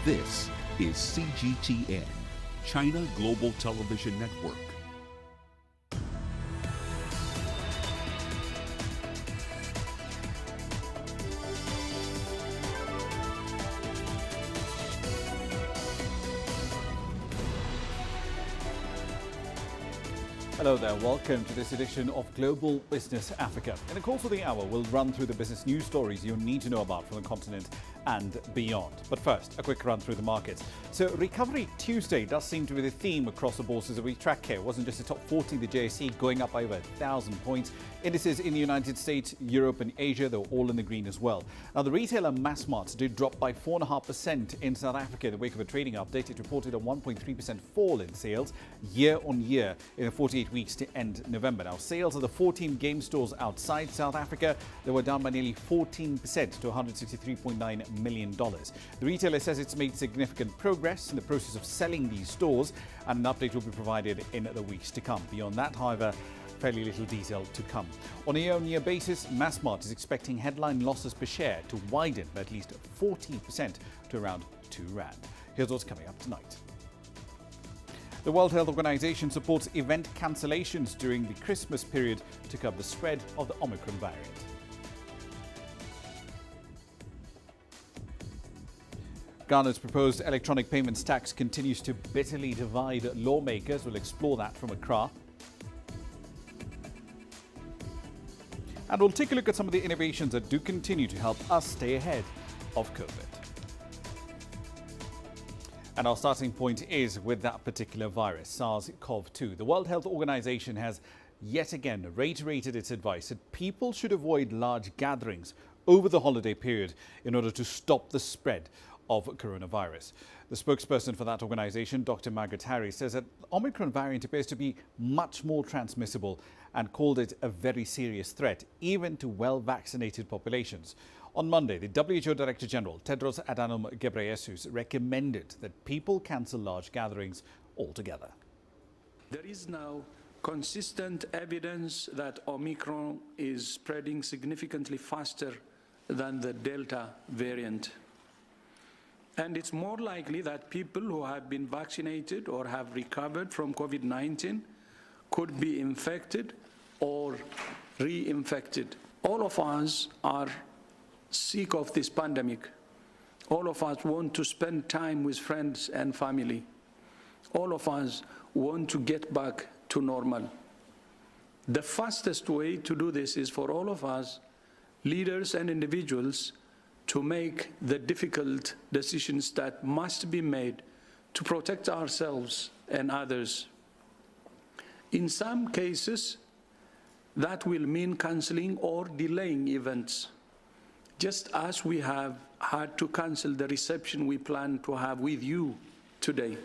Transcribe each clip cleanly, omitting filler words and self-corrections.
This is CGTN, China Global Television Network. Hello there, welcome to this edition of Global Business Africa. In the course of the hour, we'll run through the business news stories you need to know about from the continent and beyond. But first, a quick run through the markets. So Recovery Tuesday does seem to be the theme across the bourses that we track here. It wasn't just the top 40, the JSE going up by over 1,000 points. Indices in the United States, Europe and Asia, they were all in the green as well. Now the retailer Massmart did drop by 4.5% in South Africa in the wake of a trading update. It reported a 1.3% fall in sales year on year in the 48 weeks to end November. Now sales of the 14 game stores outside South Africa, they were down by nearly 14% to $163.9 million. The retailer says it's made significant progress in the process of selling these stores, and an update will be provided in the weeks to come. Beyond that, however, fairly little detail to come. On a year-on-year basis, Massmart is expecting headline losses per share to widen by at least 40% to around R2. Here's what's coming up tonight. The World Health Organization supports event cancellations during the Christmas period to curb the spread of the Omicron variant. Ghana's proposed electronic payments tax continues to bitterly divide lawmakers. We'll explore that from Accra. And we'll take a look at some of the innovations that do continue to help us stay ahead of COVID. And our starting point is with that particular virus, SARS-CoV-2. The World Health Organization has yet again reiterated its advice that people should avoid large gatherings over the holiday period in order to stop the spread of coronavirus. The spokesperson for that organization, Dr. Margaret Harris, says that the Omicron variant appears to be much more transmissible and called it a very serious threat, even to well-vaccinated populations. On Monday, the WHO Director General, Tedros Adhanom Ghebreyesus, recommended that people cancel large gatherings altogether. There is now consistent evidence that Omicron is spreading significantly faster than the Delta variant. And it's more likely that people who have been vaccinated or have recovered from COVID-19 could be infected or reinfected. All of us are sick of this pandemic. All of us want to spend time with friends and family. All of us want to get back to normal. The fastest way to do this is for all of us, leaders and individuals, to make the difficult decisions that must be made to protect ourselves and others. In some cases, that will mean canceling or delaying events, just as we have had to cancel the reception we plan to have with you today.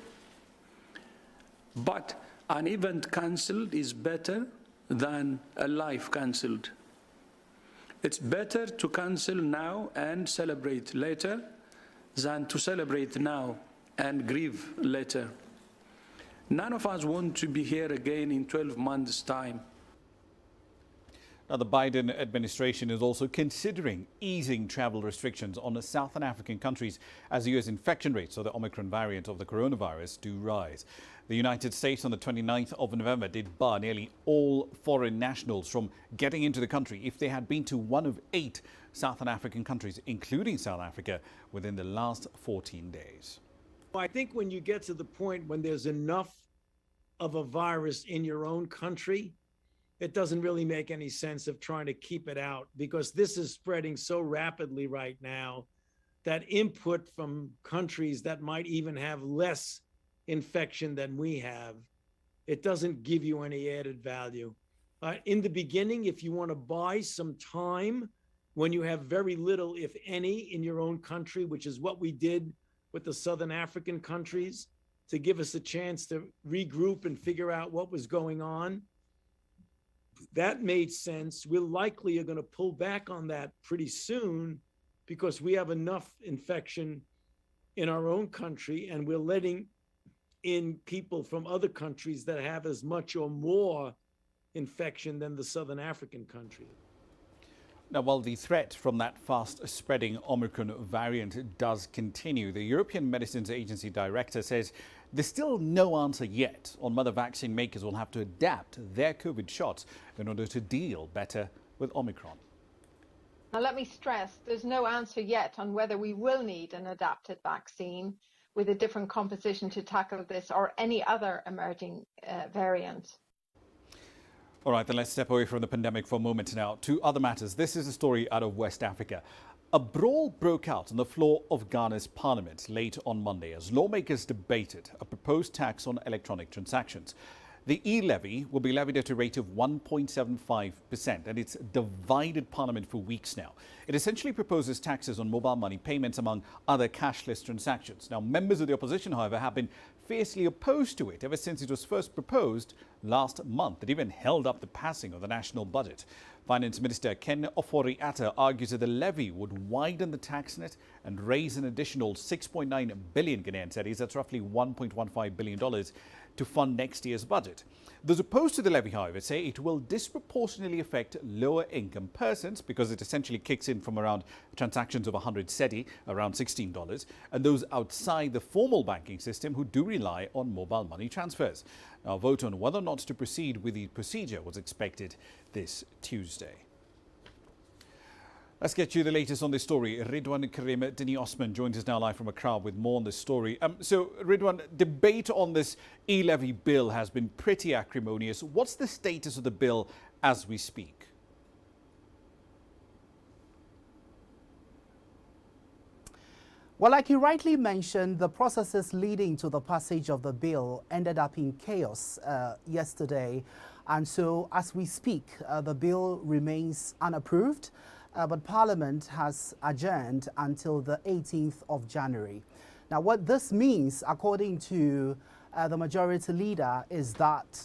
But an event cancelled is better than a life cancelled. It's better to cancel now and celebrate later than to celebrate now and grieve later. None of us want to be here again in 12 months' time. Now, the Biden administration is also considering easing travel restrictions on the Southern African countries as the U.S. infection rates of the Omicron variant of the coronavirus do rise. The United States on the 29th of November did bar nearly all foreign nationals from getting into the country if they had been to one of 8 Southern African countries, including South Africa, within the last 14 days. I think when you get to the point when there's enough of a virus in your own country, it doesn't really make any sense of trying to keep it out, because this is spreading so rapidly right now that input from countries that might even have less infection than we have, it doesn't give you any added value. In the beginning, if you want to buy some time when you have very little, if any, in your own country, which is what we did with the Southern African countries, to give us a chance to regroup and figure out what was going on, that made sense. We likely are going to pull back on that pretty soon because we have enough infection in our own country, and we're letting in people from other countries that have as much or more infection than the Southern African country. Now, while the threat from that fast-spreading Omicron variant does continue, the European Medicines Agency director says there's still no answer yet on whether vaccine makers will have to adapt their COVID shots in order to deal better with Omicron. Now, let me stress, there's no answer yet on whether we will need an adapted vaccine with a different composition to tackle this or any other emerging variant. All right, then let's step away from the pandemic for a moment now to other matters. This is a story out of West Africa. A brawl broke out on the floor of Ghana's parliament late on Monday as lawmakers debated a proposed tax on electronic transactions. The e-levy will be levied at a rate of 1.75%, and it's divided Parliament for weeks now. It essentially proposes taxes on mobile money payments, among other cashless transactions. Now, members of the opposition, however, have been fiercely opposed to it ever since it was first proposed last month. It even held up the passing of the national budget. Finance Minister Ken Ofori-Atta argues that the levy would widen the tax net and raise an additional 6.9 billion Ghanaian cedis, that's roughly $1.15 billion, to fund next year's budget. Those opposed to the levy, however, say it will disproportionately affect lower-income persons because it essentially kicks in from around transactions of 100 cedi, around $16, and those outside the formal banking system who do rely on mobile money transfers. Now, a vote on whether or not to proceed with the procedure was expected this Tuesday. Let's get you the latest on this story. Ridwan Karim Dini Osman joins us now live from Accra with more on this story. So, Ridwan, debate on this e-levy bill has been pretty acrimonious. What's the status of the bill as we speak? Well, like you rightly mentioned, the processes leading to the passage of the bill ended up in chaos yesterday. And so, as we speak, the bill remains unapproved. But Parliament has adjourned until the 18th of January. Now, what this means, according to the majority leader, is that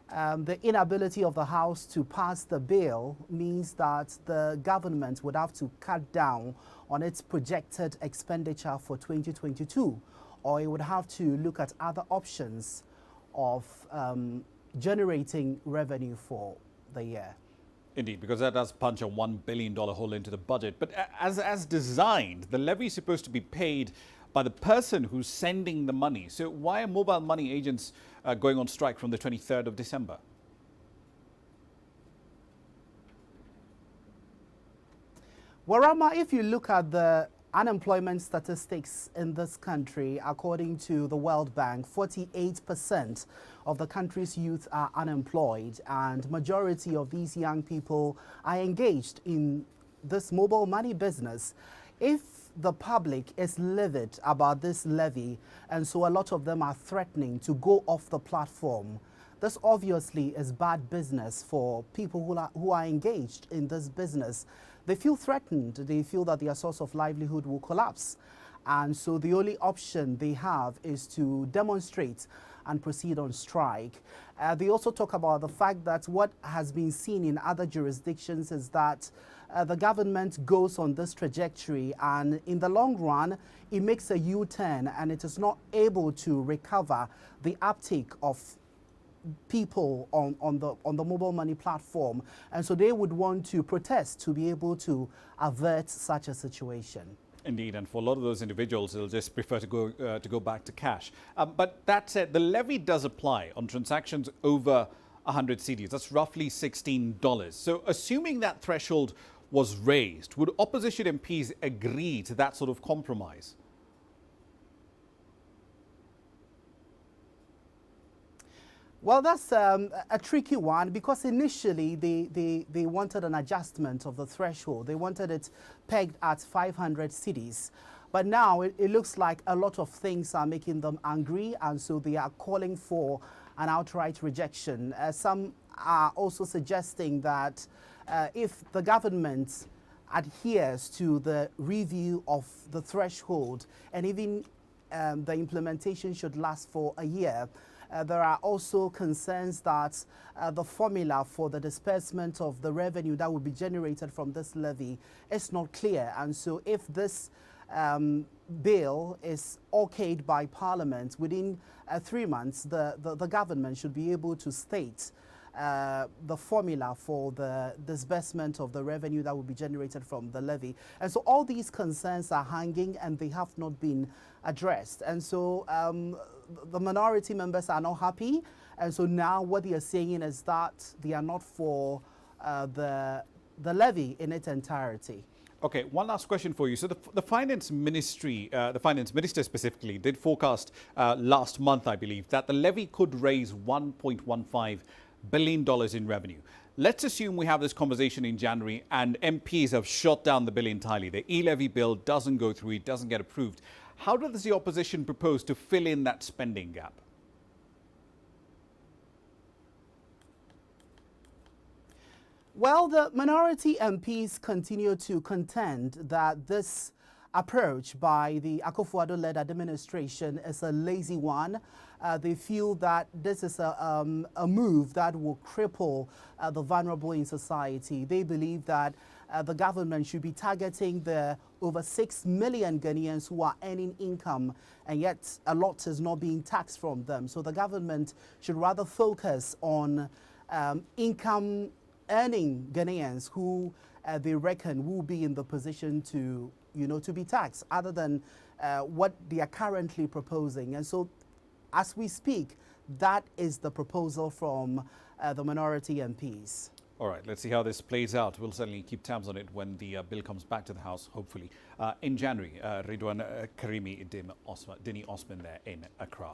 the inability of the House to pass the bill means that the government would have to cut down on its projected expenditure for 2022, or it would have to look at other options of generating revenue for the year. Indeed, because that does punch a $1 billion hole into the budget. But as designed, the levy is supposed to be paid by the person who's sending the money. So why are mobile money agents going on strike from the 23rd of December? Well, Ramah, if you look at the unemployment statistics in this country, according to the World Bank, 48% of the country's youth are unemployed, and majority of these young people are engaged in this mobile money business. If the public is livid about this levy, and so a lot of them are threatening to go off the platform, this obviously is bad business for people who are engaged in this business. They feel threatened. They feel that their source of livelihood will collapse. And so the only option they have is to demonstrate and proceed on strike. They also talk about the fact that what has been seen in other jurisdictions is that the government goes on this trajectory, and in the long run, it makes a U-turn and it is not able to recover the uptake of people on the mobile money platform, and so they would want to protest to be able to avert such a situation. Indeed, and for a lot of those individuals, they'll just prefer to go back to cash. But that said, the levy does apply on transactions over 100 cedis. That's roughly $16. So, assuming that threshold was raised, would opposition MPs agree to that sort of compromise? Well, that's a tricky one, because initially they wanted an adjustment of the threshold. They wanted it pegged at 500 cedis. But now it looks like a lot of things are making them angry, and so they are calling for an outright rejection. Some are also suggesting that if the government adheres to the review of the threshold, and even the implementation should last for a year, there are also concerns that the formula for the disbursement of the revenue that would be generated from this levy is not clear. And so if this bill is okayed by Parliament, within 3 months, the government should be able to state the formula for the disbursement of the revenue that will be generated from the levy. And so all these concerns are hanging and they have not been addressed. And so the minority members are not happy. And so now what they are saying is that they are not for the levy in its entirety. Okay, one last question for you. So the finance ministry, the finance minister specifically, did forecast last month, I believe, that the levy could raise $1.15 billion in revenue. Let's assume we have this conversation in January and MPs have shot down the bill entirely. The e-levy bill doesn't go through, it doesn't get approved. How does the opposition propose to fill in that spending gap? Well, the minority MPs continue to contend that this approach by the Akufo-Addo-led administration is a lazy one. They feel that this is a move that will cripple the vulnerable in society. They believe that the government should be targeting the over 6 million Ghanaians who are earning income, and yet a lot is not being taxed from them. So the government should rather focus on income earning Ghanaians who they reckon will be in the position to, to be taxed, other than what they are currently proposing. And so, as we speak, that is the proposal from the minority MPs. All right, let's see how this plays out. We'll certainly keep tabs on it when the bill comes back to the House, hopefully, in January. Ridwan Karimi, Dini Osman there in Accra.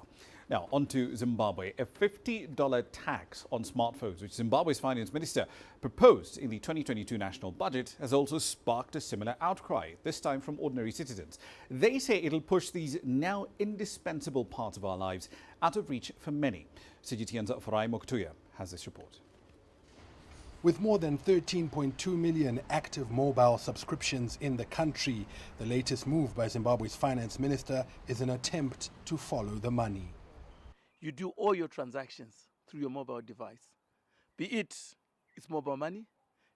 Now, on to Zimbabwe. A $50 tax on smartphones, which Zimbabwe's finance minister proposed in the 2022 national budget, has also sparked a similar outcry, this time from ordinary citizens. They say it'll push these now indispensable parts of our lives out of reach for many. CGTN's Farai Moktuya has this report. With more than 13.2 million active mobile subscriptions in the country, the latest move by Zimbabwe's finance minister is an attempt to follow the money. You do all your transactions through your mobile device, be it it's mobile money,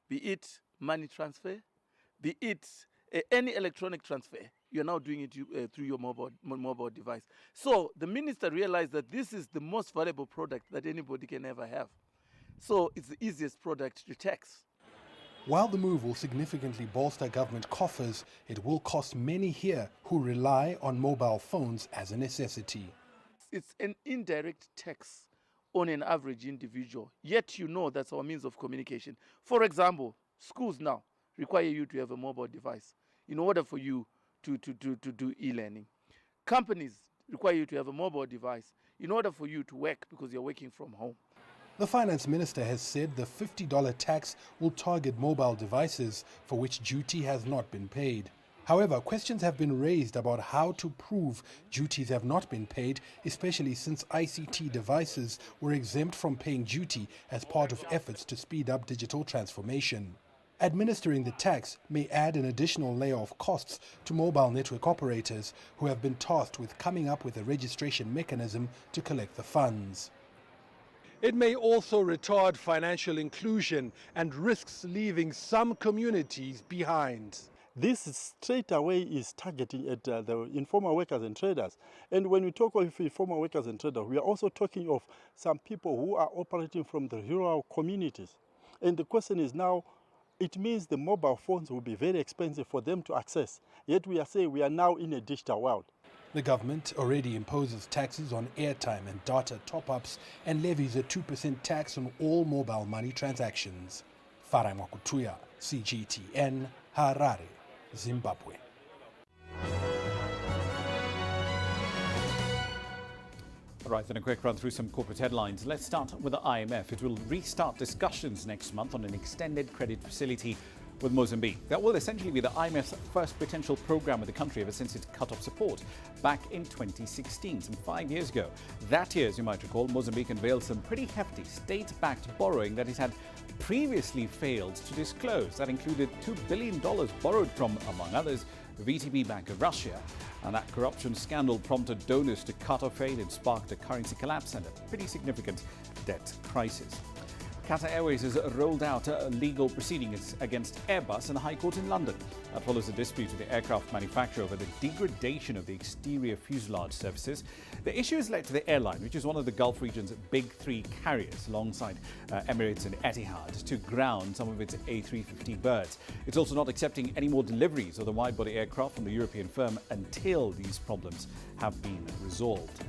be it money transfer, be it any electronic transfer. You're now doing it through your mobile device. So the minister realized that this is the most valuable product that anybody can ever have. So it's the easiest product to tax. While the move will significantly bolster government coffers, it will cost many here who rely on mobile phones as a necessity. It's an indirect tax on an average individual, yet you know that's our means of communication. For example, schools now require you to have a mobile device in order for you to do e-learning. Companies require you to have a mobile device in order for you to work because you're working from home. The finance minister has said the $50 tax will target mobile devices for which duty has not been paid. However, questions have been raised about how to prove duties have not been paid, especially since ICT devices were exempt from paying duty as part of efforts to speed up digital transformation. Administering the tax may add an additional layer of costs to mobile network operators who have been tasked with coming up with a registration mechanism to collect the funds. It may also retard financial inclusion and risks leaving some communities behind. This straight away is targeting at the informal workers and traders. And when we talk of informal workers and traders, we are also talking of some people who are operating from the rural communities. And the question is now, it means the mobile phones will be very expensive for them to access. Yet we are saying we are now in a digital world. The government already imposes taxes on airtime and data top-ups and levies a 2% tax on all mobile money transactions. Farai Moktuya, CGTN, Harare, Zimbabwe. All right, then a quick run through some corporate headlines. Let's start with the IMF. It will restart discussions next month on an extended credit facility with Mozambique. That will essentially be the IMF's first potential program with the country ever since it cut off support back in 2016, some 5 years ago. That year, as you might recall, Mozambique unveiled some pretty hefty state-backed borrowing that it had previously failed to disclose. That included $2 billion borrowed from, among others, the VTB Bank of Russia. And that corruption scandal prompted donors to cut off aid and sparked a currency collapse and a pretty significant debt crisis. Qatar Airways has rolled out legal proceedings against Airbus in the High Court in London. That follows a dispute with the aircraft manufacturer over the degradation of the exterior fuselage surfaces. The issue has led to the airline, which is one of the Gulf region's big three carriers, alongside Emirates and Etihad, to ground some of its A350 birds. It's also not accepting any more deliveries of the wide-body aircraft from the European firm until these problems have been resolved.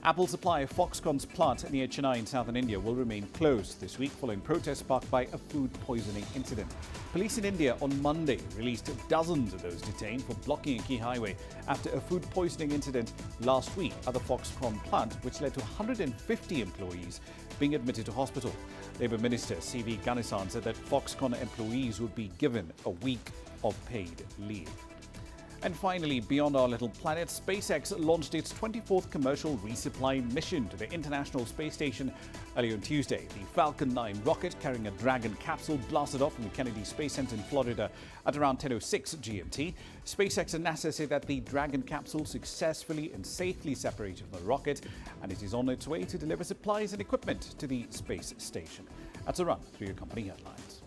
Apple supplier Foxconn's plant near Chennai in southern India will remain closed this week following protests sparked by a food poisoning incident. Police in India on Monday released dozens of those detained for blocking a key highway after a food poisoning incident last week at the Foxconn plant, which led to 150 employees being admitted to hospital. Labour Minister C.V. Ganesan said that Foxconn employees would be given a week of paid leave. And finally, beyond our little planet, SpaceX launched its 24th commercial resupply mission to the International Space Station earlier on Tuesday. The Falcon 9 rocket carrying a Dragon capsule blasted off from the Kennedy Space Center in Florida at around 10:06 GMT. SpaceX and NASA say that the Dragon capsule successfully and safely separated from the rocket, and it is on its way to deliver supplies and equipment to the space station. That's a run through your company headlines.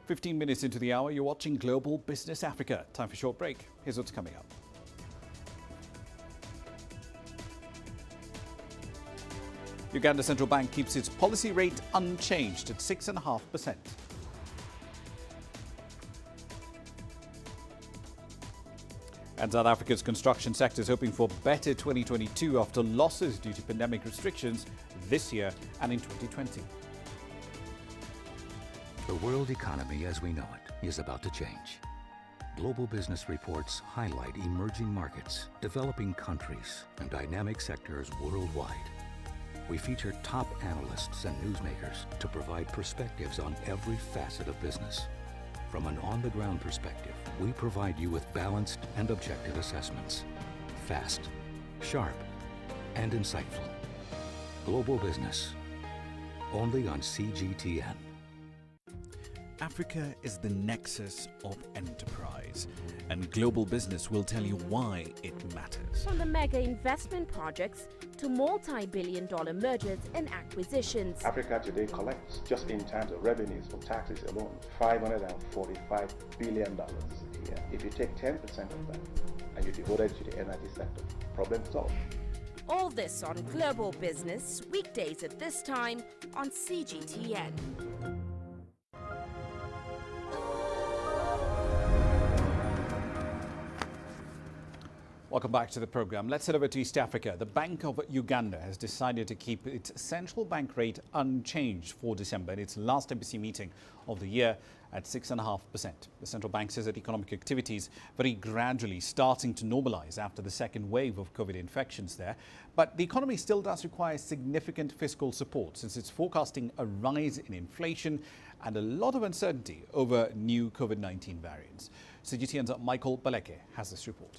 15 minutes into the hour, you're watching Global Business Africa. Time for a short break. Here's what's coming up. Uganda Central Bank keeps its policy rate unchanged at 6.5%. And South Africa's construction sector is hoping for better 2022 after losses due to pandemic restrictions this year and in 2020. The world economy as we know it is about to change. Global business reports highlight emerging markets, developing countries, and dynamic sectors worldwide. We feature top analysts and newsmakers to provide perspectives on every facet of business. From an on-the-ground perspective, we provide you with balanced and objective assessments. Fast, sharp, and insightful. Global Business, only on CGTN. Africa is the nexus of enterprise, and Global Business will tell you why it matters. From the mega investment projects to multi-billion-dollar mergers and acquisitions. Africa today collects, just in terms of revenues from taxes alone, $545 billion a year. If you take 10% of that and you devote it to the energy sector, problem solved. All this on Global Business, weekdays at this time on CGTN. Welcome back to the program. Let's head over to East Africa. The Bank of Uganda has decided to keep its central bank rate unchanged for December in its last MPC meeting of the year at 6.5%. The central bank says that economic activity is very gradually starting to normalize after the second wave of COVID infections there. But the economy still does require significant fiscal support since it's forecasting a rise in inflation and a lot of uncertainty over new COVID-19 variants. CGTN's Michael Baleke has this report.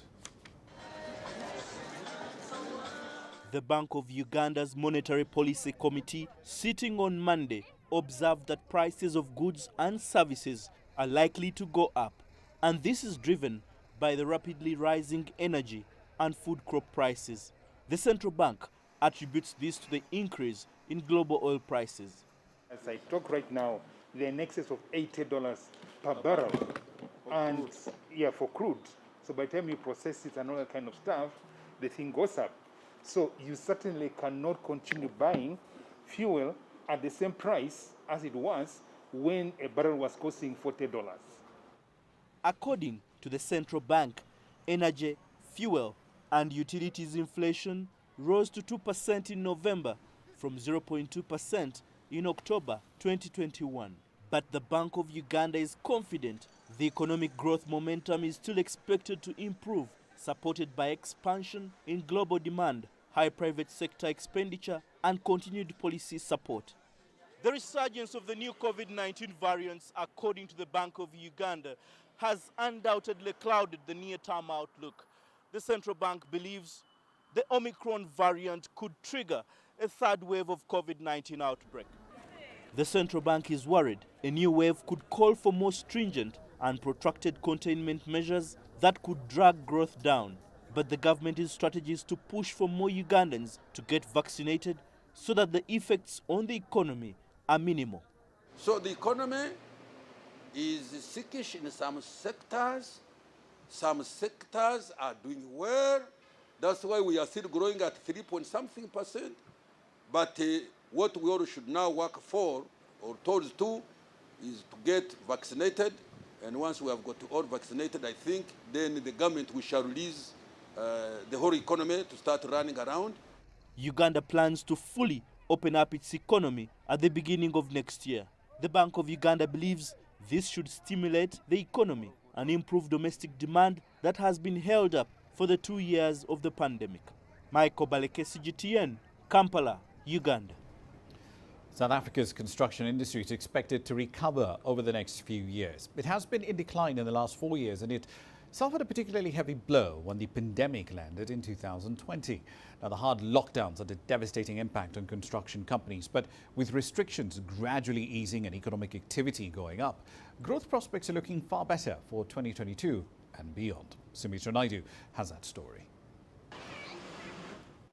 The Bank of Uganda's Monetary Policy Committee, sitting on Monday, observed that prices of goods and services are likely to go up. And this is driven by the rapidly rising energy and food crop prices. The central bank attributes this to the increase in global oil prices. As I talk right now, they're in excess of $80 per barrel. And yeah, for crude. So by the time you process it and all that kind of stuff, the thing goes up. So you certainly cannot continue buying fuel at the same price as it was when a barrel was costing $40. According to the central bank, energy, fuel, and utilities inflation rose to 2% in November from 0.2% in October 2021. But the Bank of Uganda is confident the economic growth momentum is still expected to improve, supported by expansion in global demand, high private sector expenditure, and continued policy support. The resurgence of the new COVID-19 variants, according to the Bank of Uganda, has undoubtedly clouded the near-term outlook. The central bank believes the Omicron variant could trigger a third wave of COVID-19 outbreak. The central bank is worried a new wave could call for more stringent and protracted containment measures that could drag growth down. But the government's strategy is to push for more Ugandans to get vaccinated so that the effects on the economy are minimal. So the economy is sickish in some sectors. Some sectors are doing well. That's why we are still growing at 3-point-something%. But what we all should now work for, or towards to, is to get vaccinated. And once we have got all vaccinated, I think then the government we shall release the whole economy to start running around. Uganda plans to fully open up its economy at the beginning of next year. The Bank of Uganda believes this should stimulate the economy and improve domestic demand that has been held up for the 2 years of the pandemic. Michael Baleke, CGTN, Kampala, Uganda. South Africa's construction industry is expected to recover over the next few years. It has been in decline in the last 4 years, and it suffered a particularly heavy blow when the pandemic landed in 2020. Now, the hard lockdowns had a devastating impact on construction companies, but with restrictions gradually easing and economic activity going up, growth prospects are looking far better for 2022 and beyond. Sumitra Naidu has that story.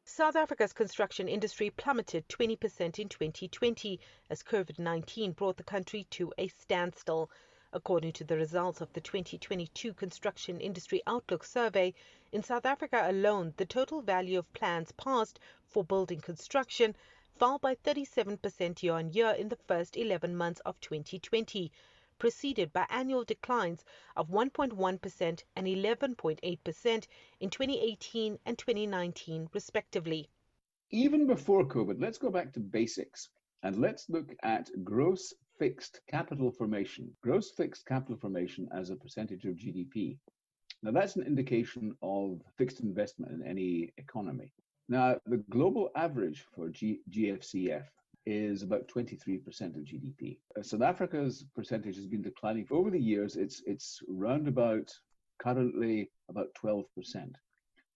South Africa's construction industry plummeted 20% in 2020 as COVID-19 brought the country to a standstill. According to the results of the 2022 Construction Industry Outlook Survey, in South Africa alone, the total value of plans passed for building construction fell by 37% year-on-year in the first 11 months of 2020, preceded by annual declines of 1.1% and 11.8% in 2018 and 2019, respectively. Even before COVID, let's go back to basics and let's look at gross fixed capital formation. Gross fixed capital formation as a percentage of GDP. Now, that's an indication of fixed investment in any economy. Now, the global average for GFCF is about 23% of GDP. South Africa's percentage has been declining. Over the years, it's round about, currently about 12%.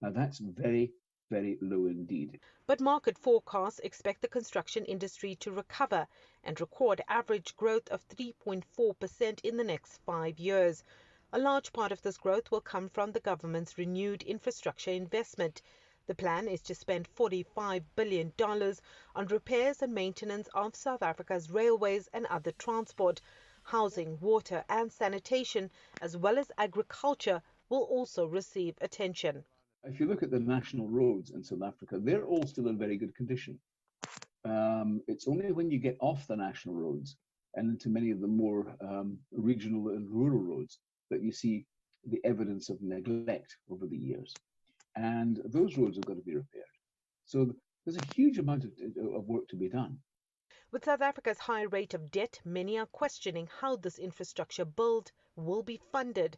Now, that's very, very low indeed. But market forecasts expect the construction industry to recover and record average growth of 3.4% in the next 5 years. A large part of this growth will come from the government's renewed infrastructure investment. The plan is to spend $45 billion on repairs and maintenance of South Africa's railways and other transport. Housing, water and sanitation, as well as agriculture, will also receive attention. If you look at the national roads in South Africa, they're all still in very good condition. It's only when you get off the national roads and into many of the more regional and rural roads that you see the evidence of neglect over the years. And those roads have got to be repaired. So there's a huge amount of work to be done. With South Africa's high rate of debt, many are questioning how this infrastructure build will be funded.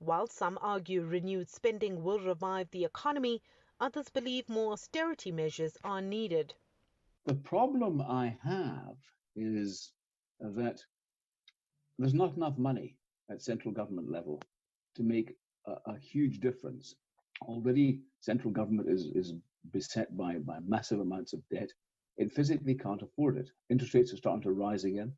While some argue renewed spending will revive the economy, others believe more austerity measures are needed. The problem I have is that there's not enough money at central government level to make a huge difference. Already, central government is beset by massive amounts of debt. It physically can't afford it. Interest rates are starting to rise again.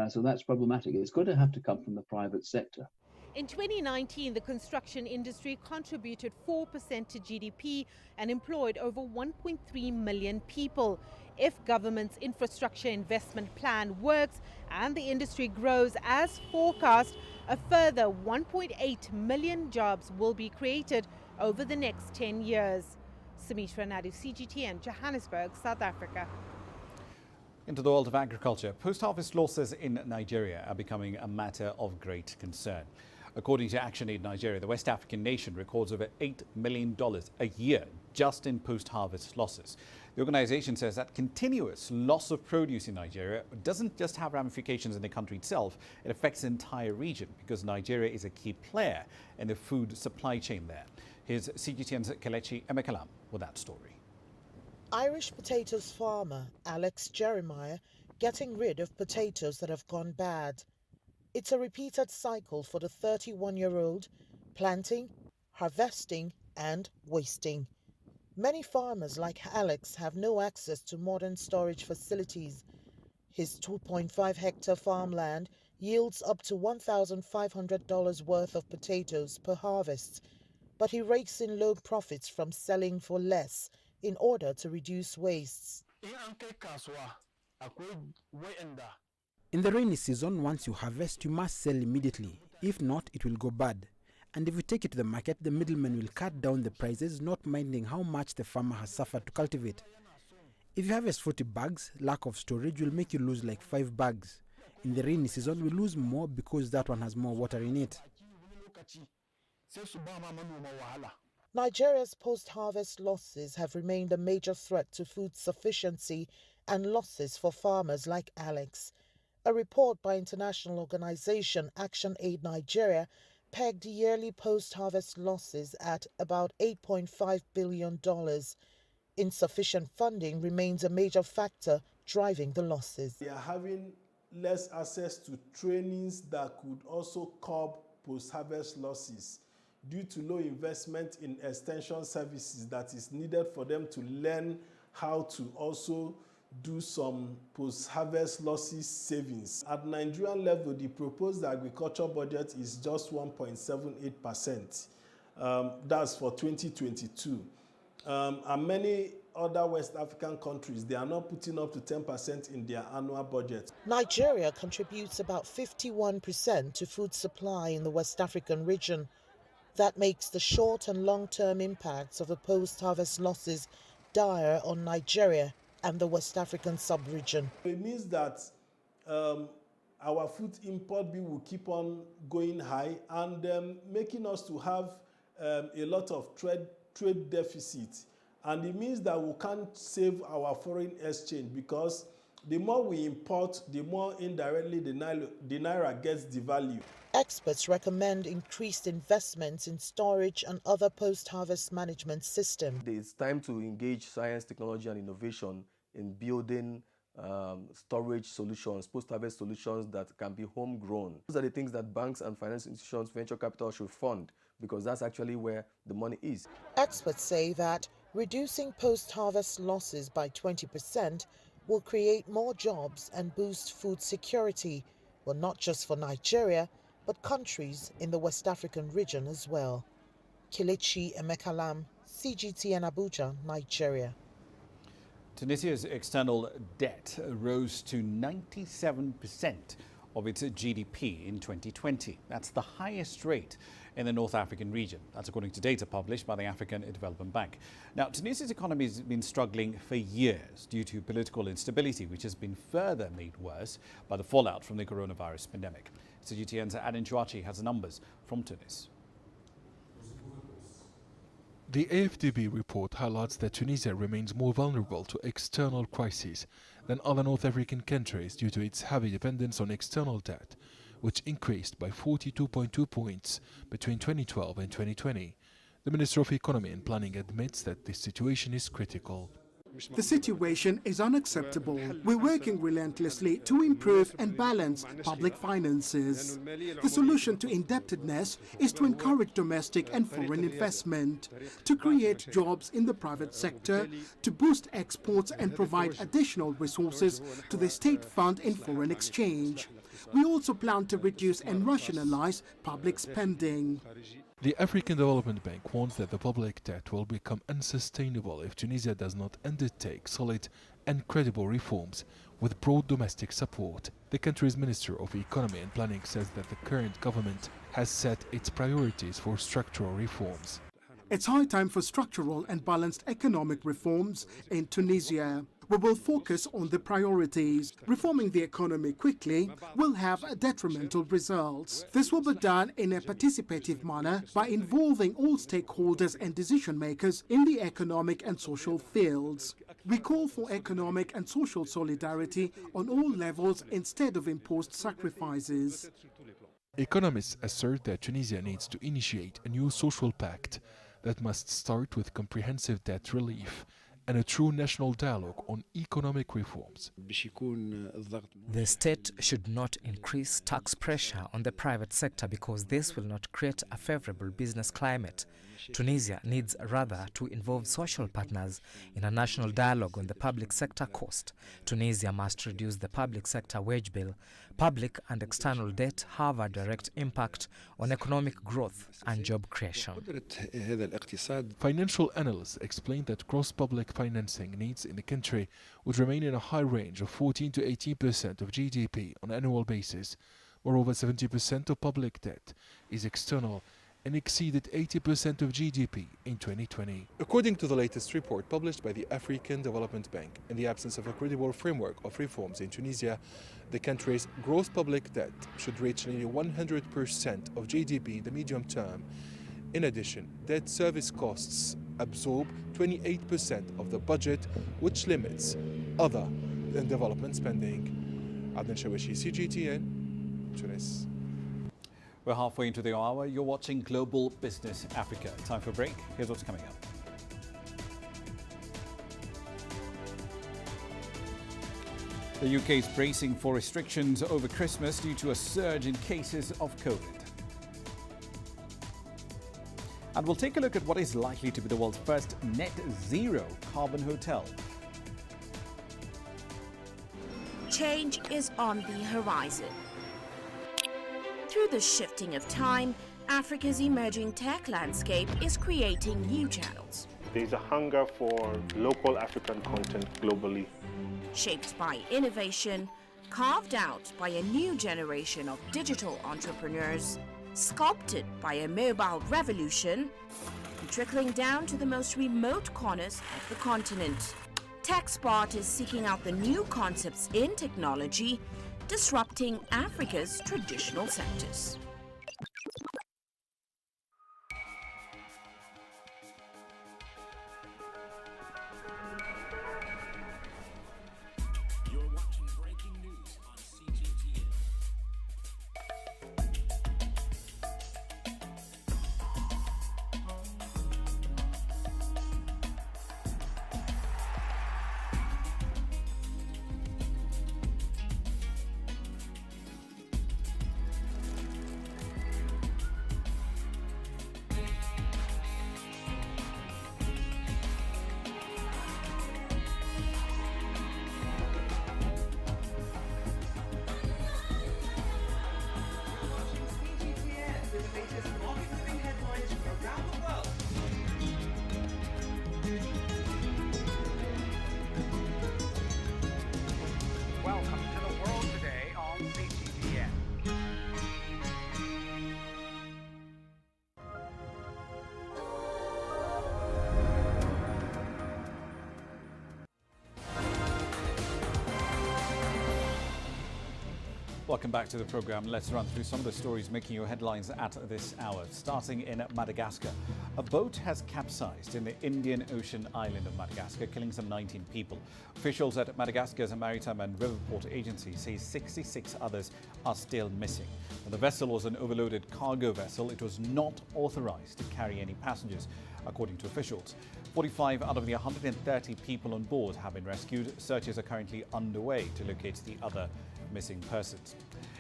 So that's problematic. It's going to have to come from the private sector. In 2019, the construction industry contributed 4% to GDP and employed over 1.3 million people. If government's infrastructure investment plan works and the industry grows as forecast, a further 1.8 million jobs will be created over the next 10 years. Sumitra Naidu, CGTN, Johannesburg, South Africa. Into the world of agriculture, post-harvest losses in Nigeria are becoming a matter of great concern. According to ActionAid Nigeria, the West African nation records over $8 million a year just in post-harvest losses. The organization says that continuous loss of produce in Nigeria doesn't just have ramifications in the country itself, it affects the entire region because Nigeria is a key player in the food supply chain there. Here's CGTN's Kelechi Emekalam with that story. Irish potatoes farmer Alex Jeremiah getting rid of potatoes that have gone bad. It's a repeated cycle for the 31-year-old, planting, harvesting and wasting. Many farmers like Alex have no access to modern storage facilities. His 2.5-hectare farmland yields up to $1,500 worth of potatoes per harvest. but he rakes in low profits from selling for less in order to reduce wastes. In the rainy season, once you harvest, you must sell immediately. If not, it will go bad. And if you take it to the market, the middleman will cut down the prices, not minding how much the farmer has suffered to cultivate. If you harvest 40 bags, lack of storage will make you lose like 5 bags. In the rainy season, we lose more because that one has more water in it. Nigeria's post-harvest losses have remained a major threat to food sufficiency and losses for farmers like Alex. A report by international organization Action Aid Nigeria pegged yearly post-harvest losses at about $8.5 billion. Insufficient funding remains a major factor driving the losses. They are having less access to trainings that could also curb post-harvest losses due to low investment in extension services that is needed for them to learn how to also do some post-harvest losses savings. At Nigerian level, the proposed agriculture budget is just 1.78%. That's for 2022. And many other West African countries, they are not putting up to 10% in their annual budget. Nigeria contributes about 51% to food supply in the West African region. That makes the short and long-term impacts of the post-harvest losses dire on Nigeria and the West African sub-region. It means that our food import bill will keep on going high and making us to have a lot of trade deficit. And it means that we can't save our foreign exchange because the more we import, the more indirectly the naira gets devalued. Experts recommend increased investments in storage and other post-harvest management systems. It's time to engage science, technology, and innovation in building storage solutions, post-harvest solutions that can be homegrown. Those are the things that banks and finance institutions, venture capital should fund because that's actually where the money is. Experts say that reducing post-harvest losses by 20% will create more jobs and boost food security, well, not just for Nigeria, but countries in the West African region as well. Kelechi Emekalam, CGTN Abuja, Nigeria. Tunisia's external debt rose to 97% of its GDP in 2020. That's the highest rate in the North African region. That's according to data published by the African Development Bank. Now, Tunisia's economy has been struggling for years due to political instability, which has been further made worse by the fallout from the coronavirus pandemic. CGTN's Adin Chouachi has the numbers from Tunis. The AFDB report highlights that Tunisia remains more vulnerable to external crises than other North African countries due to its heavy dependence on external debt, which increased by 42.2 points between 2012 and 2020. The Minister of Economy and Planning admits that this situation is critical. The situation is unacceptable. We're working relentlessly to improve and balance public finances. The solution to indebtedness is to encourage domestic and foreign investment, to create jobs in the private sector, to boost exports and provide additional resources to the state fund in foreign exchange. We also plan to reduce and rationalize public spending. The African Development Bank warns that the public debt will become unsustainable if Tunisia does not undertake solid and credible reforms with broad domestic support. The country's Minister of Economy and Planning says that the current government has set its priorities for structural reforms. It's high time for structural and balanced economic reforms in Tunisia. We will focus on the priorities. Reforming the economy quickly will have detrimental results. This will be done in a participative manner by involving all stakeholders and decision makers in the economic and social fields. We call for economic and social solidarity on all levels instead of imposed sacrifices. Economists assert that Tunisia needs to initiate a new social pact that must start with comprehensive debt relief and a true national dialogue on economic reforms. The state should not increase tax pressure on the private sector because this will not create a favorable business climate. Tunisia needs rather to involve social partners in a national dialogue on the public sector cost. Tunisia must reduce the public sector wage bill Public and external debt have a direct impact on economic growth and job creation. Financial analysts explain that gross public financing needs in the country would remain in a high range of 14 to 18% of GDP on an annual basis. Moreover, 70% of public debt is external and exceeded 80% of GDP in 2020. According to the latest report published by the African Development Bank, in the absence of a credible framework of reforms in Tunisia, the country's gross public debt should reach nearly 100% of GDP in the medium term. In addition, debt service costs absorb 28% of the budget, which limits other than development spending. Adnan Shawishi, CGTN, Tunis. We're halfway into the hour. You're watching Global Business Africa. Time for a break. Here's what's coming up. The UK is bracing for restrictions over Christmas due to a surge in cases of COVID. And we'll take a look at what is likely to be the world's first net zero carbon hotel. Change is on the horizon. Through the shifting of time, Africa's emerging tech landscape is creating new channels. There's a hunger for local African content globally. Shaped by innovation, carved out by a new generation of digital entrepreneurs, sculpted by a mobile revolution, and trickling down to the most remote corners of the continent. TechSpot is seeking out the new concepts in technology, disrupting Africa's traditional sectors. You're watching breaking news on CGTN. Welcome to the world today on CGTN. Welcome back to the program. Let's run through some of the stories making your headlines at this hour. Starting in Madagascar. A boat has capsized in the Indian Ocean island of Madagascar, killing some 19 people. Officials at Madagascar's Maritime and Riverport Agency say 66 others are still missing. The vessel was an overloaded cargo vessel. It was not authorized to carry any passengers, according to officials. 45 out of the 130 people on board have been rescued. Searches are currently underway to locate the other missing persons.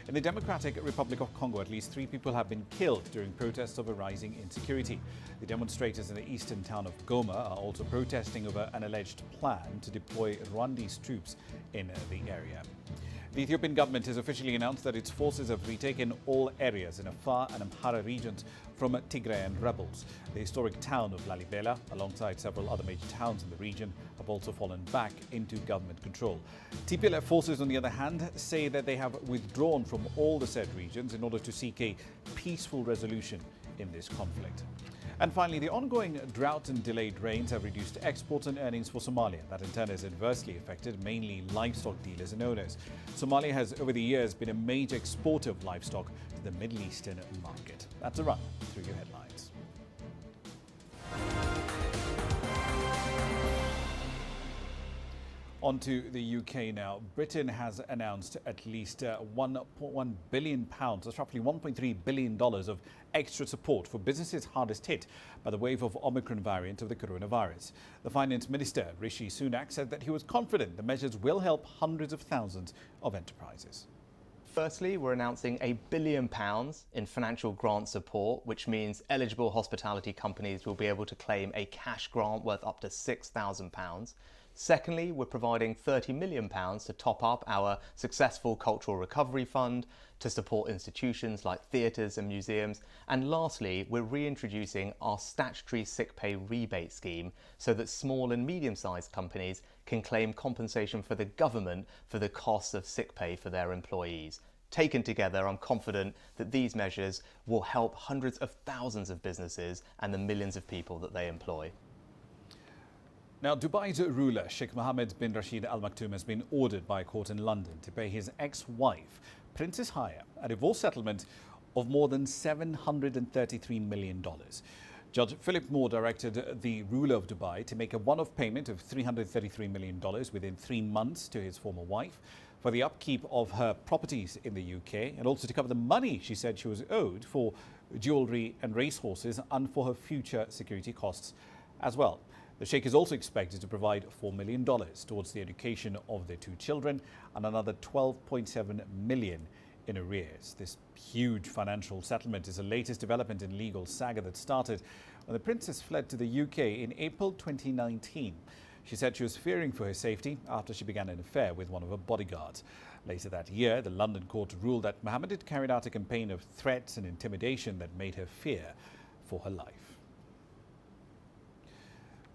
In the Democratic Republic of Congo, at least 3 people have been killed during protests over rising insecurity. The demonstrators in the eastern town of Goma are also protesting over an alleged plan to deploy Rwandese troops in the area. The Ethiopian government has officially announced that its forces have retaken all areas in Afar and Amhara regions from Tigrayan rebels. The historic town of Lalibela, alongside several other major towns in the region, have also fallen back into government control. TPLF forces, on the other hand, say that they have withdrawn from all the said regions in order to seek a peaceful resolution in this conflict. And finally, the ongoing drought and delayed rains have reduced exports and earnings for Somalia. That in turn has adversely affected mainly livestock dealers and owners. Somalia has over the years been a major exporter of livestock to the Middle Eastern market. That's a run through your headlines. On to the UK now. Britain has announced at least £1.1 billion, that's roughly $1.3 billion of extra support for businesses hardest hit by the wave of Omicron variant of the coronavirus. The Finance Minister, Rishi Sunak, said that he was confident the measures will help hundreds of thousands of enterprises. Firstly, we're announcing £1 billion in financial grant support, which means eligible hospitality companies will be able to claim a cash grant worth up to £6,000. Secondly, we're providing £30 million to top up our successful Cultural Recovery Fund, to support institutions like theatres and museums. And lastly, we're reintroducing our statutory sick pay rebate scheme so that small and medium-sized companies can claim compensation for the government for the costs of sick pay for their employees. Taken together, I'm confident that these measures will help hundreds of thousands of businesses and the millions of people that they employ. Now, Dubai's ruler, Sheikh Mohammed bin Rashid Al Maktoum, has been ordered by a court in London to pay his ex-wife, Princess Haya, a divorce settlement of more than $733 million. Judge Philip Moore directed the ruler of Dubai to make a one-off payment of $333 million within 3 months to his former wife for the upkeep of her properties in the UK, and also to cover the money she said she was owed for jewellery and racehorses and for her future security costs as well. The Sheikh is also expected to provide $4 million towards the education of their 2 children and another $12.7 million in arrears. This huge financial settlement is the latest development in legal saga that started when the princess fled to the UK in April 2019. She said she was fearing for her safety after she began an affair with one of her bodyguards. Later that year, the London court ruled that Mohammed had carried out a campaign of threats and intimidation that made her fear for her life.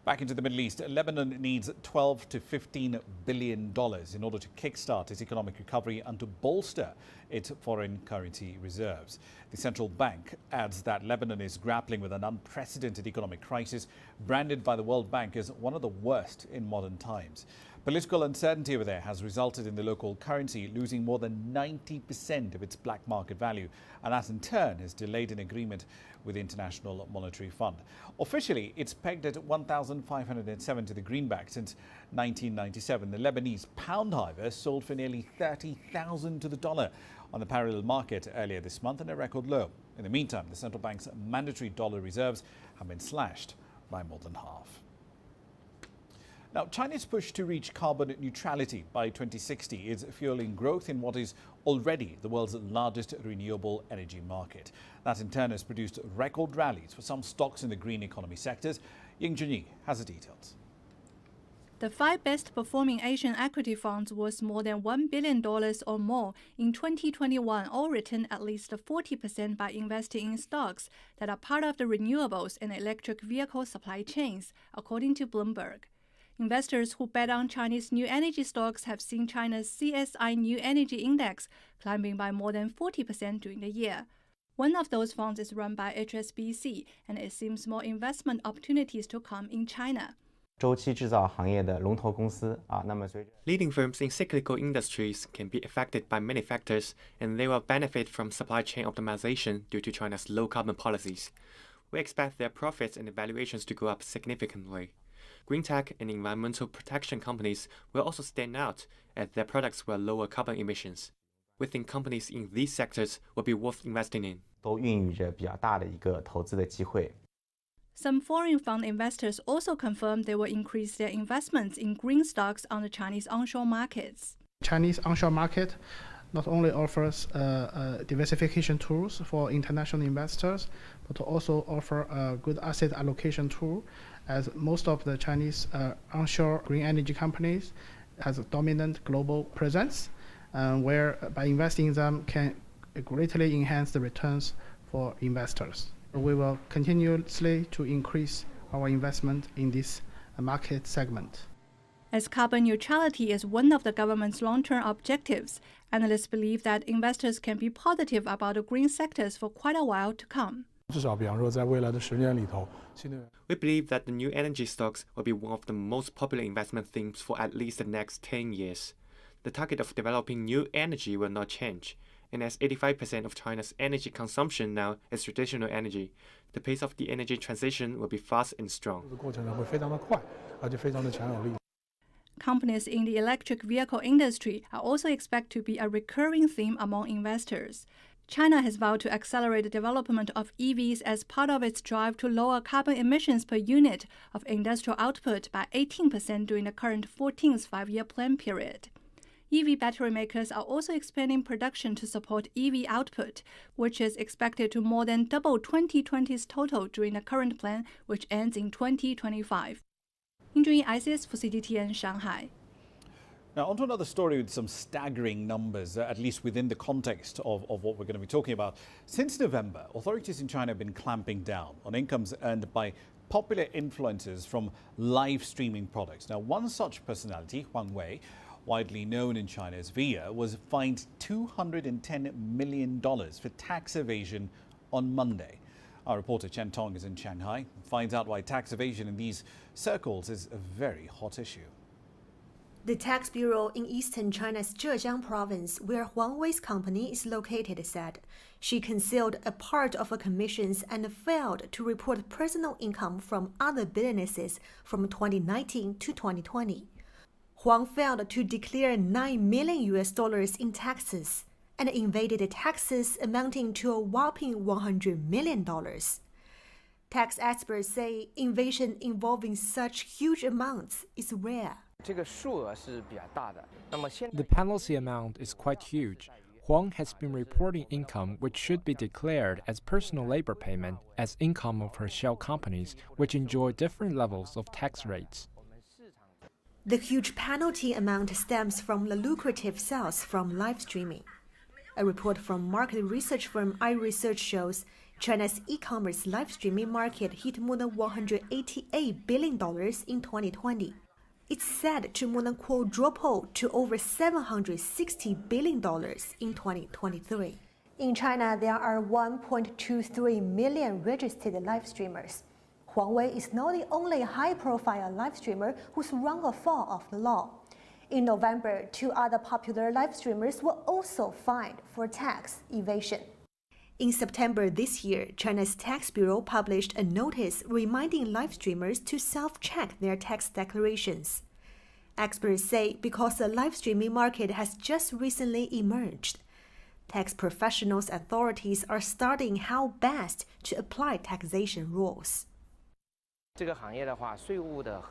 Back into the Middle East, Lebanon needs $12 to $15 billion in order to kickstart its economic recovery and to bolster its foreign currency reserves. The central bank adds that Lebanon is grappling with an unprecedented economic crisis, branded by the World Bank as one of the worst in modern times. Political uncertainty over there has resulted in the local currency losing more than 90% of its black market value, and that in turn has delayed an agreement with the International Monetary Fund. Officially, it's pegged at 1,507 to the greenback since 1997. The Lebanese pound, however, sold for nearly 30,000 to the dollar on the parallel market earlier this month, and a record low. In the meantime, the central bank's mandatory dollar reserves have been slashed by more than half. Now, China's push to reach carbon neutrality by 2060 is fueling growth in what is already the world's largest renewable energy market. That in turn has produced record rallies for some stocks in the green economy sectors. Ying Junyi has the details. The 5 best performing Asian equity funds worth more than $1 billion or more in 2021 all returned at least 40% by investing in stocks that are part of the renewables and electric vehicle supply chains, according to Bloomberg. Investors who bet on Chinese new energy stocks have seen China's CSI New Energy Index climbing by more than 40% during the year. One of those funds is run by HSBC, and it seems more investment opportunities to come in China. Leading firms in cyclical industries can be affected by many factors, and they will benefit from supply chain optimization due to China's low-carbon policies. We expect their profits and valuations to go up significantly. Green tech and environmental protection companies will also stand out, as their products will lower carbon emissions. We think companies in these sectors will be worth investing in. Some foreign fund investors also confirmed they will increase their investments in green stocks on the Chinese onshore markets. Chinese onshore market not only offers diversification tools for international investors, but also offer a good asset allocation tool, as most of the Chinese onshore green energy companies has a dominant global presence, where by investing in them can greatly enhance the returns for investors. We will continuously to increase our investment in this market segment. As carbon neutrality is one of the government's long-term objectives, analysts believe that investors can be positive about the green sectors for quite a while to come. We believe that the new energy stocks will be one of the most popular investment themes for at least the next 10 years. The target of developing new energy will not change, and as 85% of China's energy consumption now is traditional energy, the pace of the energy transition will be fast and strong. Companies in the electric vehicle industry are also expected to be a recurring theme among investors. China has vowed to accelerate the development of EVs as part of its drive to lower carbon emissions per unit of industrial output by 18% during the current 14th five-year plan period. EV battery makers are also expanding production to support EV output, which is expected to more than double 2020's total during the current plan, which ends in 2025. 殷俊逸 ICS for CGTN Shanghai. Now, on to another story with some staggering numbers, at least within the context of what we're going to be talking about. Since November, authorities in China have been clamping down on incomes earned by popular influencers from live streaming products. Now, one such personality, Huang Wei, widely known in China as Via, was fined $210 million for tax evasion on Monday. Our reporter Chen Tong is in Shanghai and finds out why tax evasion in these circles is a very hot issue. The tax bureau in eastern China's Zhejiang province, where Huang Wei's company is located, said she concealed a part of her commissions and failed to report personal income from other businesses from 2019 to 2020. Huang failed to declare $9 million in taxes and evaded taxes amounting to a whopping $100 million. Tax experts say evasion involving such huge amounts is rare. The penalty amount is quite huge. Huang has been reporting income which should be declared as personal labor payment as income of her shell companies, which enjoy different levels of tax rates. The huge penalty amount stems from the lucrative sales from live streaming. A report from market research firm iResearch shows China's e-commerce live streaming market hit more than $188 billion in 2020. It's said to more than quadruple to over $760 billion in 2023. In China, there are 1.23 million registered live streamers. Huang Wei is not the only high-profile live streamer who's run afoul of the law. In November, 2 other popular live streamers were also fined for tax evasion. In September this year, China's tax bureau published a notice reminding live streamers to self-check their tax declarations. Experts say because the live streaming market has just recently emerged, tax professionals and authorities are studying how best to apply taxation rules.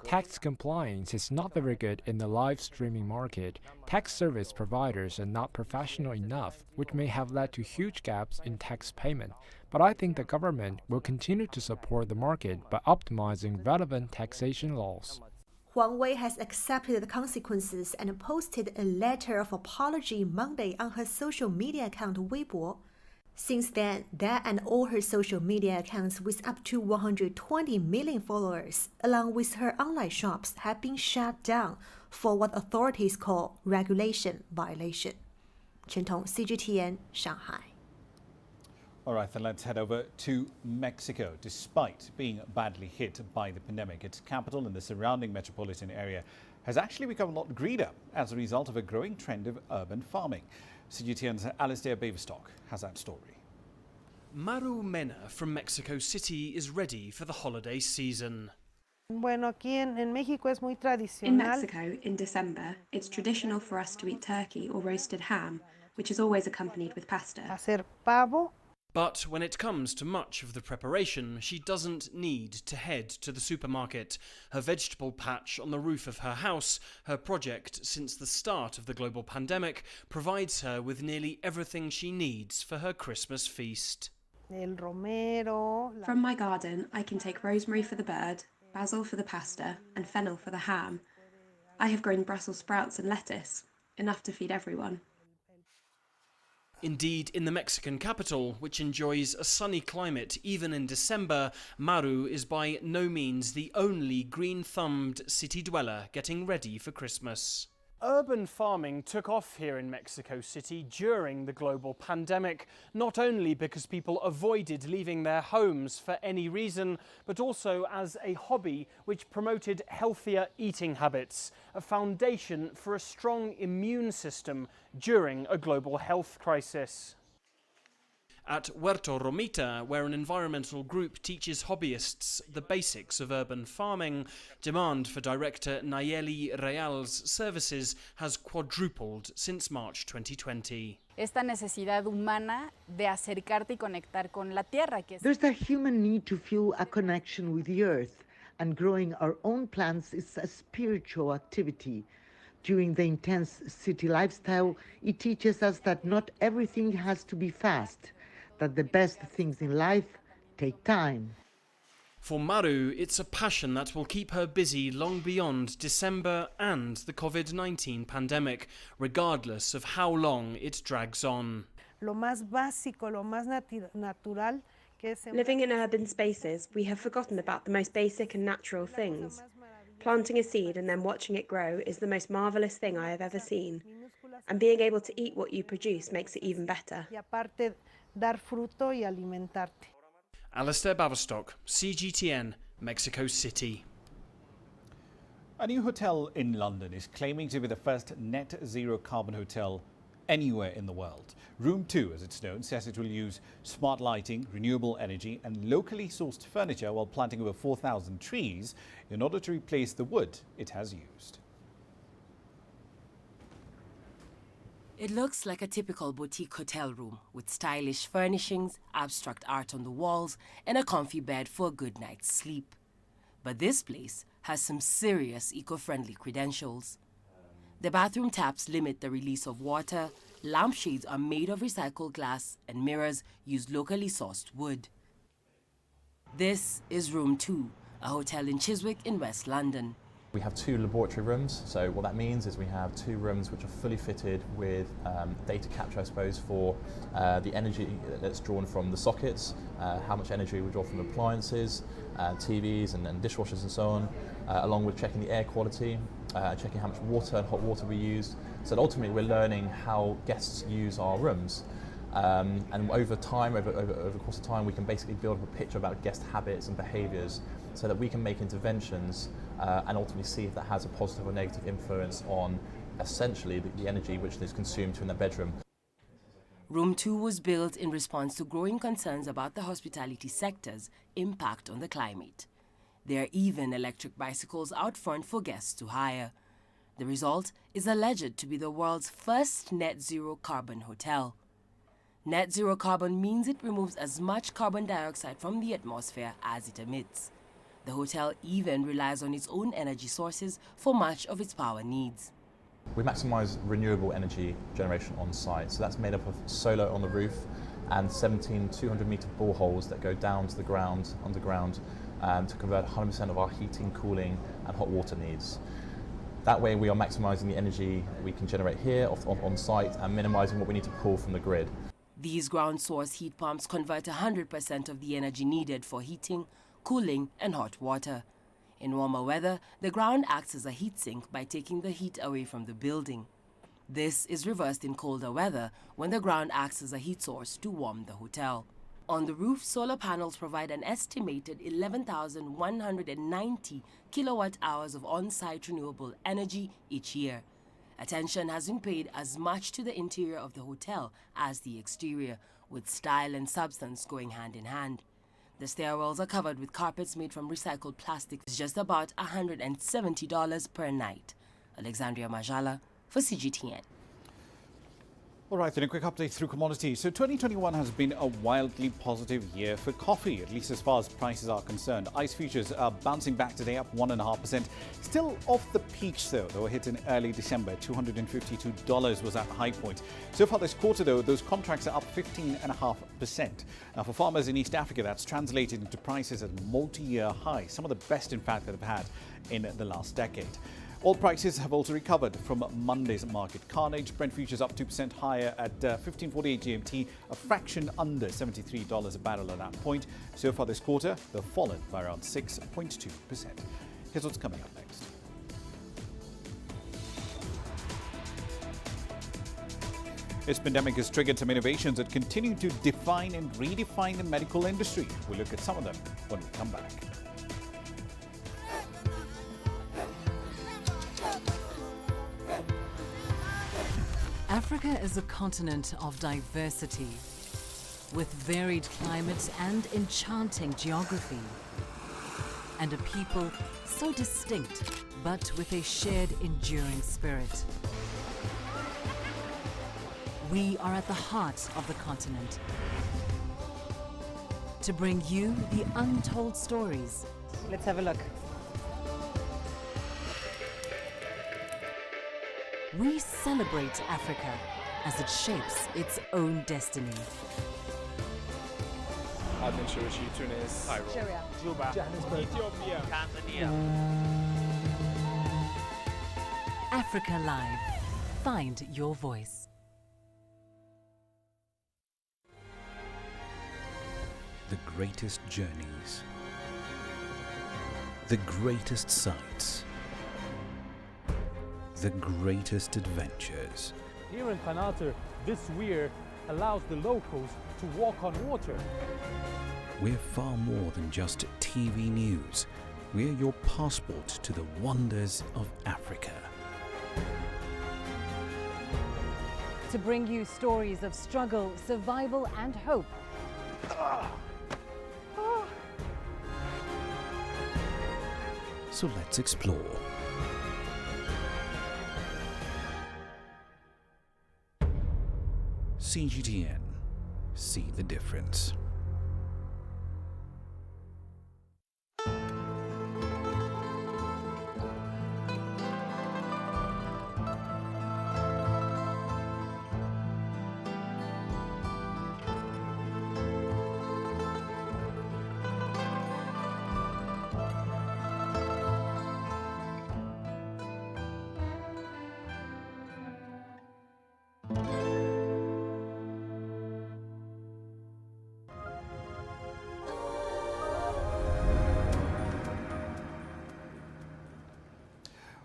Tax compliance is not very good in the live streaming market. Tax service providers are not professional enough, which may have led to huge gaps in tax payment. But I think the government will continue to support the market by optimizing relevant taxation laws. Huang Wei has accepted the consequences and posted a letter of apology Monday on her social media account Weibo. Since then, that and all her social media accounts with up to 120 million followers, along with her online shops, have been shut down for what authorities call regulation violation. Chen Tong, CGTN, Shanghai. All right, then let's head over to Mexico. Despite being badly hit by the pandemic, its capital and the surrounding metropolitan area has actually become a lot greener as a result of a growing trend of urban farming. CGTN's Alistair Baverstock has that story. Maru Mena from Mexico City is ready for the holiday season. In Mexico, in December, it's traditional for us to eat turkey or roasted ham, which is always accompanied with pasta. But when it comes to much of the preparation, she doesn't need to head to the supermarket. Her vegetable patch on the roof of her house, her project since the start of the global pandemic, provides her with nearly everything she needs for her Christmas feast. From my garden, I can take rosemary for the bird, basil for the pasta, and fennel for the ham. I have grown Brussels sprouts and lettuce, enough to feed everyone. Indeed, in the Mexican capital, which enjoys a sunny climate even in December, Maru is by no means the only green-thumbed city dweller getting ready for Christmas. Urban farming took off here in Mexico City during the global pandemic, not only because people avoided leaving their homes for any reason, but also as a hobby which promoted healthier eating habits, a foundation for a strong immune system during a global health crisis. At Huerto Romita, where an environmental group teaches hobbyists the basics of urban farming, demand for director Nayeli Real's services has quadrupled since March 2020. Esta necesidad humana de acercarte y conectar con la tierra. There's a human need to feel a connection with the earth, and growing our own plants is a spiritual activity. During the intense city lifestyle, it teaches us that not everything has to be fast, that the best things in life take time. For Maru, it's a passion that will keep her busy long beyond December and the COVID-19 pandemic, regardless of how long it drags on. Living in urban spaces, we have forgotten about the most basic and natural things. Planting a seed and then watching it grow is the most marvellous thing I have ever seen. And being able to eat what you produce makes it even better. Alistair Baverstock, CGTN, Mexico City. A new hotel in London is claiming to be the first net zero carbon hotel anywhere in the world. Room 2, as it's known, says it will use smart lighting, renewable energy and locally sourced furniture while planting over 4,000 trees in order to replace the wood it has used. It looks like a typical boutique hotel room with stylish furnishings, abstract art on the walls, and a comfy bed for a good night's sleep. But this place has some serious eco-friendly credentials. The bathroom taps limit the release of water, lampshades are made of recycled glass, and mirrors use locally sourced wood. This is Room 2, a hotel in Chiswick in West London. We have 2 laboratory rooms, so what that means is we have 2 rooms which are fully fitted with data capture, I suppose, for the energy that's drawn from the sockets, how much energy we draw from appliances, TVs and dishwashers and so on, along with checking the air quality, checking how much water and hot water we use. So that ultimately we're learning how guests use our rooms. And over time, over the course of time, we can basically build up a picture about guest habits and behaviours so that we can make interventions and ultimately see if that has a positive or negative influence on essentially the energy which is consumed in the bedroom. Room 2 was built in response to growing concerns about the hospitality sector's impact on the climate. There are even electric bicycles out front for guests to hire. The result is alleged to be the world's first net zero carbon hotel. Net zero carbon means it removes as much carbon dioxide from the atmosphere as it emits. The hotel even relies on its own energy sources for much of its power needs. We maximise renewable energy generation on site, so that's made up of solar on the roof and 17 200-metre boreholes that go down to the ground, underground, to convert 100% of our heating, cooling and hot water needs. That way we are maximising the energy we can generate here on site and minimising what we need to pull from the grid. These ground source heat pumps convert 100% of the energy needed for heating, cooling and hot water. In warmer weather, the ground acts as a heat sink by taking the heat away from the building. This is reversed in colder weather when the ground acts as a heat source to warm the hotel. On the roof, solar panels provide an estimated 11,190 kilowatt-hours of on-site renewable energy each year. Attention has been paid as much to the interior of the hotel as the exterior, with style and substance going hand in hand. The stairwells are covered with carpets made from recycled plastic. It's just about $170 per night. Alexandria Majala for CGTN. All right, then a quick update through commodities. So 2021 has been a wildly positive year for coffee, at least as far as prices are concerned. ICE futures are bouncing back today, up 1.5%. Still off the peaks, though. They were hit in early December. $252 was at the high point. So far this quarter, though, those contracts are up 15.5%. Now, for farmers in East Africa, that's translated into prices at multi-year highs, some of the best, in fact, that they've had in the last decade. Oil prices have also recovered from Monday's market carnage. Brent futures up 2% higher at 15.48 GMT, a fraction under $73 a barrel at that point. So far this quarter, they've fallen by around 6.2%. Here's what's coming up next. This pandemic has triggered some innovations that continue to define and redefine the medical industry. We'll look at some of them when we come back. Africa is a continent of diversity, with varied climates and enchanting geography, and a people so distinct, but with a shared enduring spirit. We are at the heart of the continent, to bring you the untold stories. Let's have a look. We celebrate Africa as it shapes its own destiny. I've been Djibouti, Tunis, Cairo, Juba, Johannesburg, Ethiopia, Tanzania. Africa Live. Find your voice. The greatest journeys, the greatest sights, the greatest adventures. Here in Qanater, this weir allows the locals to walk on water. We're far more than just TV news. We're your passport to the wonders of Africa. To bring you stories of struggle, survival and hope. So let's explore. CGTN. See the difference.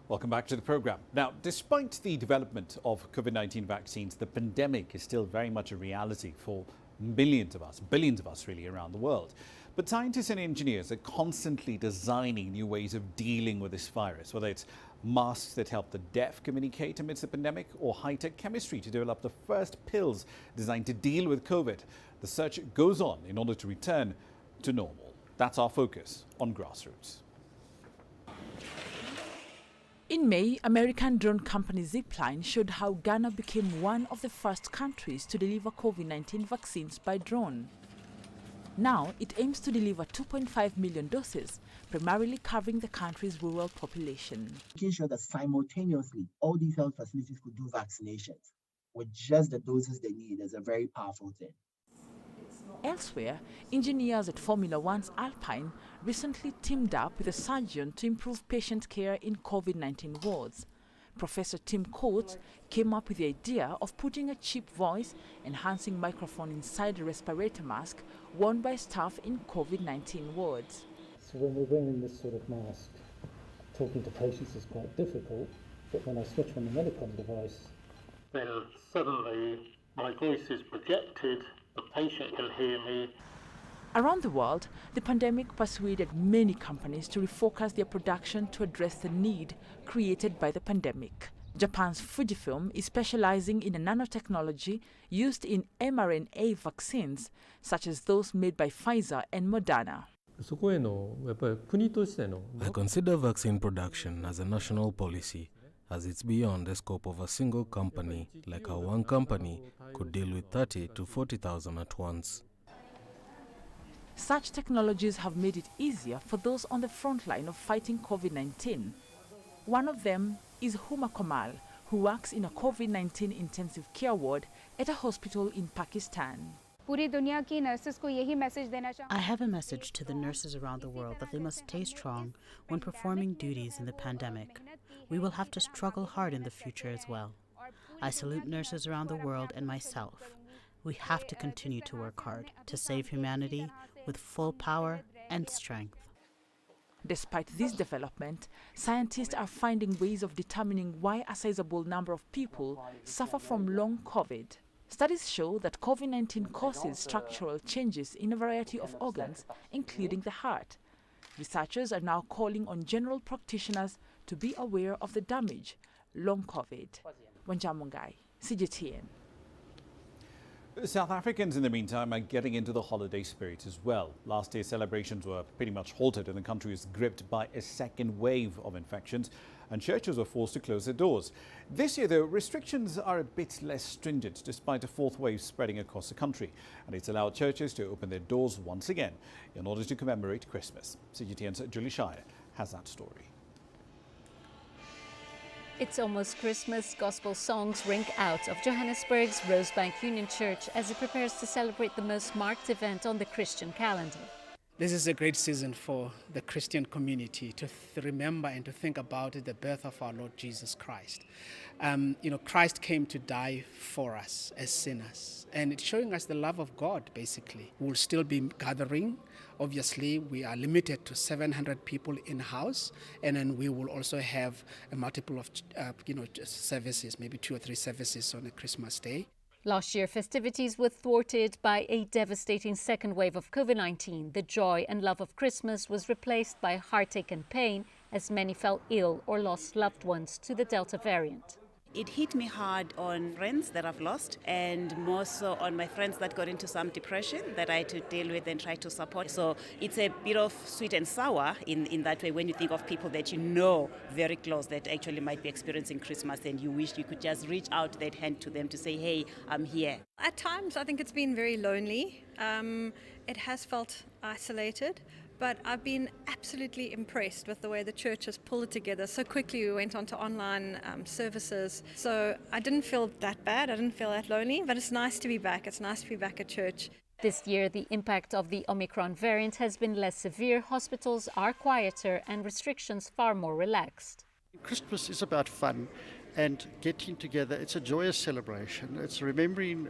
Welcome back to the program. Now, despite the development of COVID-19 vaccines, the pandemic is still very much a reality for billions of us really around the world. But scientists and engineers are constantly designing new ways of dealing with this virus, whether it's masks that help the deaf communicate amidst the pandemic or high-tech chemistry to develop the first pills designed to deal with COVID. The search goes on in order to return to normal. That's our focus on Grassroots. In May, American drone company Zipline showed how Ghana became one of the first countries to deliver COVID-19 vaccines by drone. Now, it aims to deliver 2.5 million doses, primarily covering the country's rural population. Making sure that simultaneously all these health facilities could do vaccinations with just the doses they need is a very powerful thing. Elsewhere, engineers at Formula One's Alpine recently teamed up with a surgeon to improve patient care in COVID-19 wards. Professor Tim Coates came up with the idea of putting a cheap voice-enhancing microphone inside a respirator mask worn by staff in COVID-19 wards. So when we're wearing this sort of mask, talking to patients is quite difficult, but when I switch on the Medicom device, then suddenly my voice is projected. The patient can hear me. Around the world, the pandemic persuaded many companies to refocus their production to address the need created by the pandemic. Japan's Fujifilm is specializing in a nanotechnology used in mRNA vaccines, such as those made by Pfizer and Moderna. I consider vaccine production as a national policy, as it's beyond the scope of a single company, like how one company could deal with 30 to 40,000 at once. Such technologies have made it easier for those on the front line of fighting COVID-19. One of them is Huma Kamal, who works in a COVID-19 intensive care ward at a hospital in Pakistan. I have a message to the nurses around the world that they must stay strong when performing duties in the pandemic. We will have to struggle hard in the future as well. I salute nurses around the world and myself. We have to continue to work hard to save humanity with full power and strength. Despite this development, scientists are finding ways of determining why a sizable number of people suffer from long COVID. Studies show that COVID-19 causes structural changes in a variety of organs, including the heart. Researchers are now calling on general practitioners to be aware of the damage long COVID. Wanjamungai, CGTN. South Africans, in the meantime, are getting into the holiday spirit as well. Last year, celebrations were pretty much halted and the country was gripped by a second wave of infections and churches were forced to close their doors. This year, though, restrictions are a bit less stringent despite a fourth wave spreading across the country. And it's allowed churches to open their doors once again in order to commemorate Christmas. CGTN's Julie Shire has that story. It's almost Christmas. Gospel songs ring out of Johannesburg's Rosebank Union Church as it prepares to celebrate the most marked event on the Christian calendar. This is a great season for the Christian community to remember and to think about the birth of our Lord Jesus Christ. Christ came to die for us as sinners, and it's showing us the love of God, basically. We'll still be gathering. Obviously, we are limited to 700 people in-house, and then we will also have a multiple of services, maybe 2 or 3 services on a Christmas Day. Last year, festivities were thwarted by a devastating second wave of COVID-19. The joy and love of Christmas was replaced by heartache and pain as many fell ill or lost loved ones to the Delta variant. It hit me hard on friends that I've lost, and more so on my friends that got into some depression that I had to deal with and try to support. So it's a bit of sweet and sour in that way when you think of people that you know very close that actually might be experiencing Christmas, and you wish you could just reach out that hand to them to say, hey, I'm here. At times I think it's been very lonely. It has felt isolated. But I've been absolutely impressed with the way the church has pulled it together. So quickly we went on to online services. So I didn't feel that bad. I didn't feel that lonely. But it's nice to be back. It's nice to be back at church. This year, the impact of the Omicron variant has been less severe. Hospitals are quieter and restrictions far more relaxed. Christmas is about fun and getting together. It's a joyous celebration. It's remembering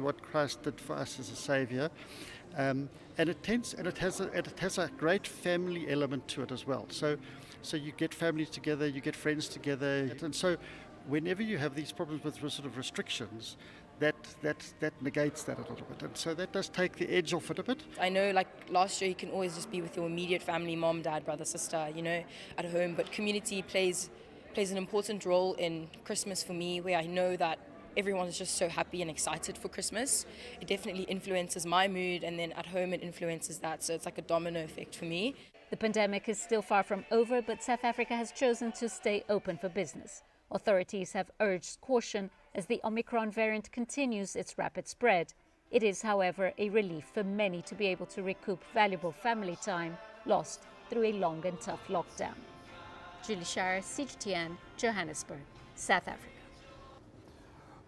what Christ did for us as a saviour. And it has a great family element to it as well. So you get families together, you get friends together, and so whenever you have these problems with sort of restrictions, that negates that a little bit, and so that does take the edge off it a bit. I know, like last year, you can always just be with your immediate family, mom, dad, brother, sister, at home. But community plays an important role in Christmas for me, where I know that everyone's just so happy and excited for Christmas. It definitely influences my mood, and then at home it influences that, so it's like a domino effect for me. The pandemic is still far from over, but South Africa has chosen to stay open for business. Authorities have urged caution as the Omicron variant continues its rapid spread. It is, however, a relief for many to be able to recoup valuable family time lost through a long and tough lockdown. Julie Shire, CGTN, Johannesburg, South Africa.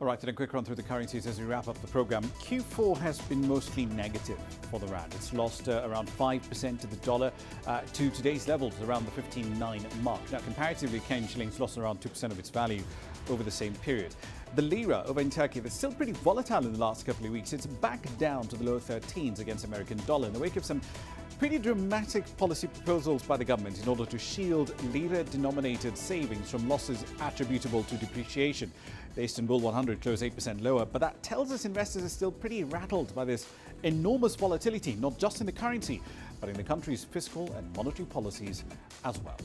All right, and a quick run through the currencies as we wrap up the program. Q4 has been mostly negative for the rand. It's lost around 5% to the dollar to today's levels around the 15.9 mark. Now, comparatively, Kenyan shillings lost around 2% of its value over the same period. The lira over in Turkey, that's still pretty volatile in the last couple of weeks. It's back down to the low 13s against American dollar in the wake of some pretty dramatic policy proposals by the government in order to shield lira-denominated savings from losses attributable to depreciation. The Istanbul 100 closed 8% lower, but that tells us investors are still pretty rattled by this enormous volatility, not just in the currency, but in the country's fiscal and monetary policies as well.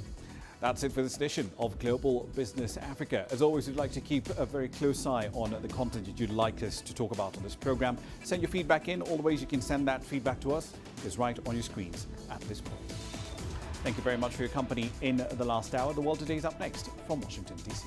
That's it for this edition of Global Business Africa. As always, we'd like to keep a very close eye on the content that you'd like us to talk about on this program. Send your feedback in. All the ways you can send that feedback to us is right on your screens at this point. Thank you very much for your company in the last hour. The World Today is up next from Washington, D.C.